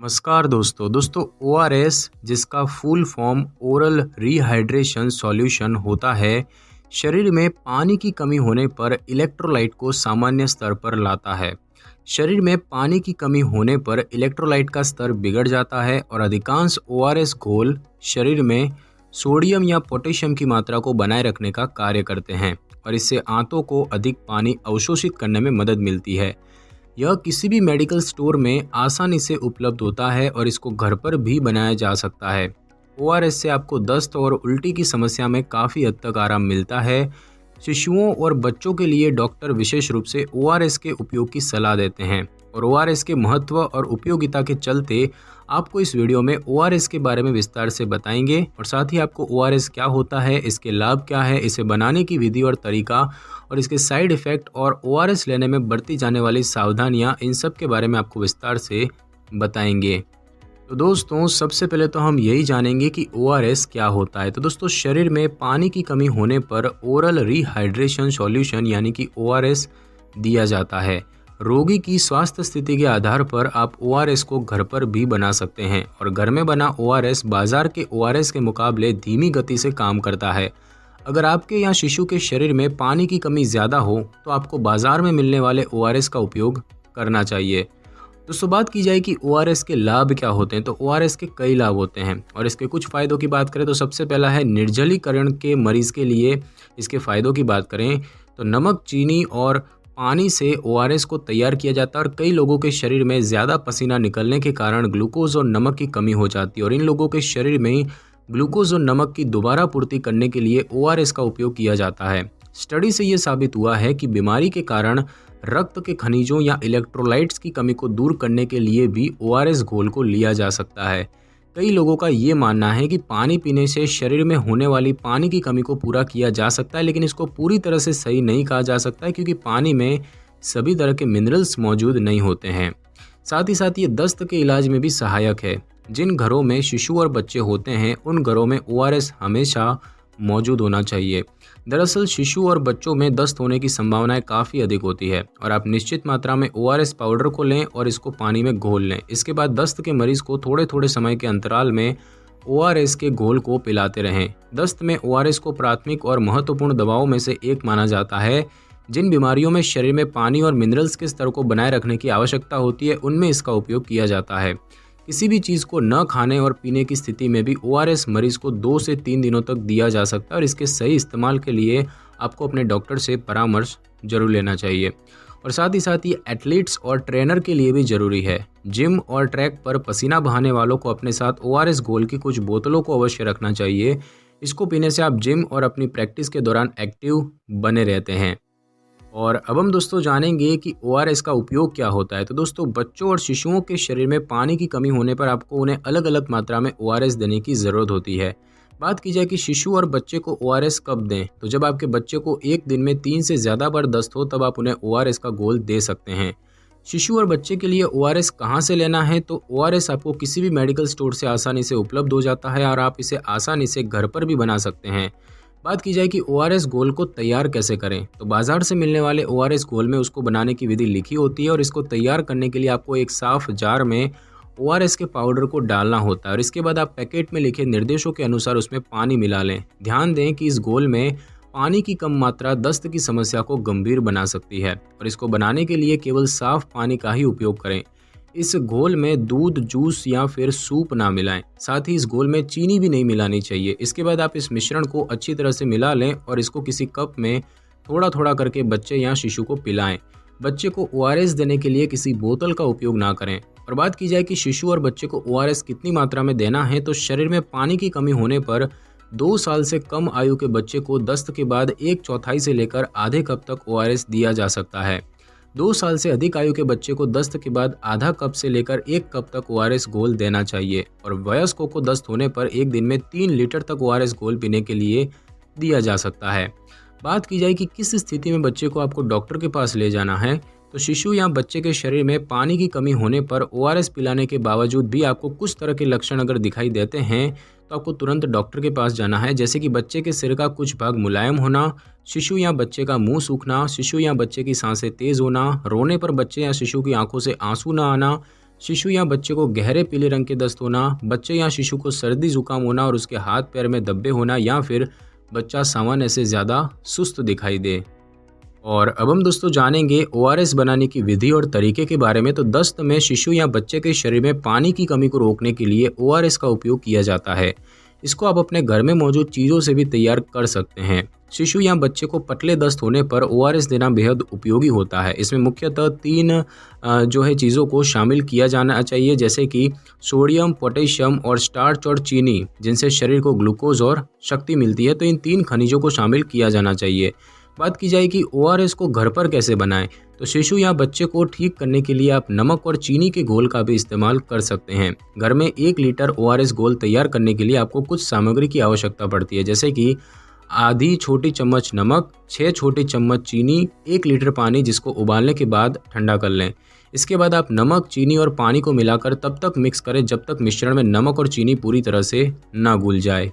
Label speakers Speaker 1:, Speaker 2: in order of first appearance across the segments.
Speaker 1: नमस्कार दोस्तों ओआरएस जिसका full form oral rehydration solution होता है, शरीर में पानी की कमी होने पर इलेक्ट्रोलाइट को सामान्य स्तर पर लाता है। शरीर में पानी की कमी होने पर इलेक्ट्रोलाइट का स्तर बिगड़ जाता है और अधिकांश ओआरएस घोल शरीर में सोडियम या पोटेशियम की मात्रा को बनाए रखने का कार्य करते हैं और इससे आंतों को अधिक पानी अवशोषित करने में मदद मिलती है। यह किसी भी मेडिकल स्टोर में आसानी से उपलब्ध होता है और इसको घर पर भी बनाया जा सकता है। ओआरएस से आपको दस्त और उल्टी की समस्या में काफ़ी हद तक आराम मिलता है। शिशुओं और बच्चों के लिए डॉक्टर विशेष रूप से ओआरएस के उपयोग की सलाह देते हैं और ओआरएस के महत्व और उपयोगिता के चलते आपको इस वीडियो में ओआरएस के बारे में विस्तार से बताएंगे और साथ ही आपको ओआरएस क्या होता है, इसके लाभ क्या है, इसे बनाने की विधि और तरीका और इसके साइड इफ़ेक्ट और ओआरएस लेने में बरती जाने वाली सावधानियां, इन सब के बारे में आपको विस्तार से बताएंगे। तो दोस्तों सबसे पहले तो हम यही जानेंगे कि ओआरएस क्या होता है। तो दोस्तों शरीर में पानी की कमी होने पर ओरल रिहाइड्रेशन सॉल्यूशन यानी कि ओआरएस दिया जाता है। रोगी की स्वास्थ्य स्थिति के आधार पर आप ओआरएस को घर पर भी बना सकते हैं और घर में बना ओआरएस बाजार के ओआरएस के मुकाबले धीमी गति से काम करता है। अगर आपके या शिशु के शरीर में पानी की कमी ज़्यादा हो तो आपको बाजार में मिलने वाले ओआरएस का उपयोग करना चाहिए। दोस्तों बात की जाए कि ओआरएस के लाभ क्या होते हैं, तो ओआरएस के कई लाभ होते हैं और इसके कुछ फ़ायदों की बात करें तो सबसे पहला है निर्जलीकरण के मरीज़ के लिए। इसके फ़ायदों की बात करें तो नमक, चीनी और पानी से ओआरएस को तैयार किया जाता है और कई लोगों के शरीर में ज़्यादा पसीना निकलने के कारण ग्लूकोज और नमक की कमी हो जाती है और इन लोगों के शरीर में ग्लूकोज और नमक की दोबारा पूर्ति करने के लिए ओआरएस का उपयोग किया जाता है। स्टडी से ये साबित हुआ है कि बीमारी के कारण रक्त के खनिजों या इलेक्ट्रोलाइट्स की कमी को दूर करने के लिए भी ओआरएस घोल को लिया जा सकता है। कई लोगों का ये मानना है कि पानी पीने से शरीर में होने वाली पानी की कमी को पूरा किया जा सकता है, लेकिन इसको पूरी तरह से सही नहीं कहा जा सकता है क्योंकि पानी में सभी तरह के मिनरल्स मौजूद नहीं होते हैं। साथ ही साथ ये दस्त के इलाज में भी सहायक है। जिन घरों में शिशु और बच्चे होते हैं उन घरों में ओआरएस हमेशा मौजूद होना चाहिए। दरअसल शिशु और बच्चों में दस्त होने की संभावनाएं काफ़ी अधिक होती है और आप निश्चित मात्रा में ओआरएस पाउडर को लें और इसको पानी में घोल लें। इसके बाद दस्त के मरीज को थोड़े थोड़े समय के अंतराल में ओआरएस के घोल को पिलाते रहें। दस्त में ओआरएस को प्राथमिक और महत्वपूर्ण दवाओं में से एक माना जाता है। जिन बीमारियों में शरीर में पानी और मिनरल्स के स्तर को बनाए रखने की आवश्यकता होती है उनमें इसका उपयोग किया जाता है। किसी भी चीज़ को न खाने और पीने की स्थिति में भी ओआरएस मरीज को 2 से 3 दिनों तक दिया जा सकता है और इसके सही इस्तेमाल के लिए आपको अपने डॉक्टर से परामर्श जरूर लेना चाहिए। और साथ ही साथ ये एथलीट्स और ट्रेनर के लिए भी ज़रूरी है। जिम और ट्रैक पर पसीना बहाने वालों को अपने साथ ओआरएस घोल की कुछ बोतलों को अवश्य रखना चाहिए। इसको पीने से आप जिम और अपनी प्रैक्टिस के दौरान एक्टिव बने रहते हैं। और अब हम दोस्तों जानेंगे कि ओआरएस का उपयोग क्या होता है। तो दोस्तों बच्चों और शिशुओं के शरीर में पानी की कमी होने पर आपको उन्हें अलग अलग मात्रा में ओआरएस देने की ज़रूरत होती है। बात की जाए कि शिशु और बच्चे को ओआरएस कब दें, तो जब आपके बच्चे को एक दिन में 3 से ज़्यादा बार दस्त हो तब आप उन्हें ओआरएस का घोल दे सकते हैं। शिशु और बच्चे के लिए ओआरएस कहाँ से लेना है, तो ओआरएस आपको किसी भी मेडिकल स्टोर से आसानी से उपलब्ध हो जाता है और आप इसे आसानी से घर पर भी बना सकते हैं। बात की जाए कि ओआरएस घोल को तैयार कैसे करें, तो बाजार से मिलने वाले ओआरएस घोल में उसको बनाने की विधि लिखी होती है और इसको तैयार करने के लिए आपको एक साफ जार में ओआरएस के पाउडर को डालना होता है और इसके बाद आप पैकेट में लिखे निर्देशों के अनुसार उसमें पानी मिला लें। ध्यान दें कि इस घोल में पानी की कम मात्रा दस्त की समस्या को गंभीर बना सकती है और इसको बनाने के लिए केवल साफ पानी का ही उपयोग करें। इस घोल में दूध, जूस या फिर सूप ना मिलाएं। साथ ही इस घोल में चीनी भी नहीं मिलानी चाहिए। इसके बाद आप इस मिश्रण को अच्छी तरह से मिला लें और इसको किसी कप में थोड़ा थोड़ा करके बच्चे या शिशु को पिलाएं। बच्चे को ओआरएस देने के लिए किसी बोतल का उपयोग ना करें। और बात की जाए कि शिशु और बच्चे को ओआरएस कितनी मात्रा में देना है, तो शरीर में पानी की कमी होने पर 2 साल से कम आयु के बच्चे को दस्त के बाद 1/4 से लेकर आधे कप तक ओआरएस दिया जा सकता है। 2 साल से अधिक आयु के बच्चे को दस्त के बाद आधा कप से लेकर 1 कप तक ओआरएस घोल देना चाहिए और वयस्कों को दस्त होने पर एक दिन में 3 लीटर तक ओआरएस घोल पीने के लिए दिया जा सकता है। बात की जाए कि किस स्थिति में बच्चे को आपको डॉक्टर के पास ले जाना है, तो शिशु या बच्चे के शरीर में पानी की कमी होने पर ओआरएस पिलाने के बावजूद भी आपको कुछ तरह के लक्षण अगर दिखाई देते हैं तो आपको तुरंत डॉक्टर के पास जाना है, जैसे कि बच्चे के सिर का कुछ भाग मुलायम होना, शिशु या बच्चे का मुंह सूखना, शिशु या बच्चे की सांसें तेज होना, रोने पर बच्चे या शिशु की आंखों से आंसू न आना, शिशु या बच्चे को गहरे पीले रंग के दस्त होना, बच्चे या शिशु को सर्दी जुकाम होना और उसके हाथ पैर में धब्बे होना, या फिर बच्चा सामान्य से ज़्यादा सुस्त दिखाई दे। और अब हम दोस्तों जानेंगे ORS बनाने की विधि और तरीके के बारे में। तो दस्त में शिशु या बच्चे के शरीर में पानी की कमी को रोकने के लिए ORS का उपयोग किया जाता है। इसको आप अपने घर में मौजूद चीज़ों से भी तैयार कर सकते हैं। शिशु या बच्चे को पतले दस्त होने पर ORS देना बेहद उपयोगी होता है। इसमें मुख्यतः 3 चीज़ों को शामिल किया जाना चाहिए, जैसे कि सोडियम, पोटेशियम और स्टार्च और चीनी, जिनसे शरीर को ग्लूकोज और शक्ति मिलती है। तो इन 3 खनिजों को शामिल किया जाना चाहिए। बात की जाए कि ORS को घर पर कैसे बनाएं, तो शिशु या बच्चे को ठीक करने के लिए आप नमक और चीनी के घोल का भी इस्तेमाल कर सकते हैं। घर में 1 लीटर ORS घोल तैयार करने के लिए आपको कुछ सामग्री की आवश्यकता पड़ती है, जैसे कि आधी छोटी चम्मच नमक, 6 छोटी चम्मच चीनी, 1 लीटर पानी जिसको उबालने के बाद ठंडा कर लें। इसके बाद आप नमक, चीनी और पानी को मिलाकर तब तक मिक्स करें जब तक मिश्रण में नमक और चीनी पूरी तरह से ना घुल जाए।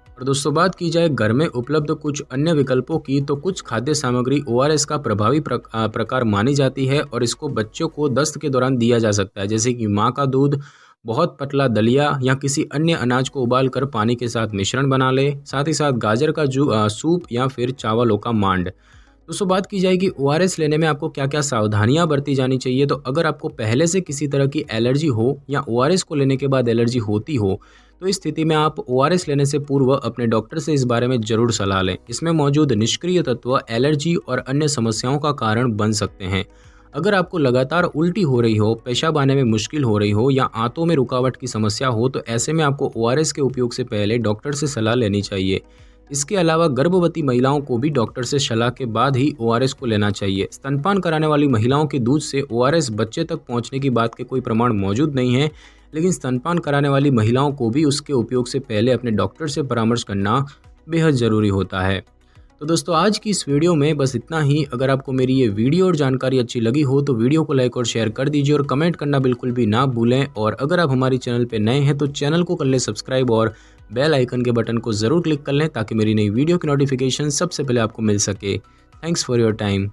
Speaker 1: और दोस्तों बात की जाए घर में उपलब्ध कुछ अन्य विकल्पों की, तो कुछ खाद्य सामग्री ORS का प्रभावी प्रकार मानी जाती है और इसको बच्चों को दस्त के दौरान दिया जा सकता है, जैसे कि माँ का दूध, बहुत पतला दलिया या किसी अन्य अनाज को उबालकर पानी के साथ मिश्रण बना ले, साथ ही साथ गाजर का सूप या फिर चावलों का मांड। दोस्तों बात की जाए कि ORS लेने में आपको क्या क्या सावधानियां बरती जानी चाहिए, तो अगर आपको पहले से किसी तरह की एलर्जी हो या ORS को लेने के बाद एलर्जी होती हो, तो इस स्थिति में आप ORS लेने से पूर्व अपने डॉक्टर से इस बारे में जरूर सलाह लें। इसमें मौजूद निष्क्रिय तत्व एलर्जी और अन्य समस्याओं का कारण बन सकते हैं। अगर आपको लगातार उल्टी हो रही हो, पेशाब आने में मुश्किल हो रही हो या आंतों में रुकावट की समस्या हो, तो ऐसे में आपको ORS के उपयोग से पहले डॉक्टर से सलाह लेनी चाहिए। इसके अलावा गर्भवती महिलाओं को भी डॉक्टर से सलाह के बाद ही ORS को लेना चाहिए। स्तनपान कराने वाली महिलाओं के दूध से ORS बच्चे तक पहुंचने की बात के कोई प्रमाण मौजूद नहीं है, लेकिन स्तनपान कराने वाली महिलाओं को भी उसके उपयोग से पहले अपने डॉक्टर से परामर्श करना बेहद ज़रूरी होता है। तो दोस्तों आज की इस वीडियो में बस इतना ही। अगर आपको मेरी ये वीडियो और जानकारी अच्छी लगी हो तो वीडियो को लाइक और शेयर कर दीजिए और कमेंट करना बिल्कुल भी ना भूलें। और अगर आप हमारे चैनल पर नए हैं तो चैनल को कर लें सब्सक्राइब और बेल आइकन के बटन को ज़रूर क्लिक कर लें ताकि मेरी नई वीडियो की नोटिफिकेशन सबसे पहले आपको मिल सके। Thanks for your time.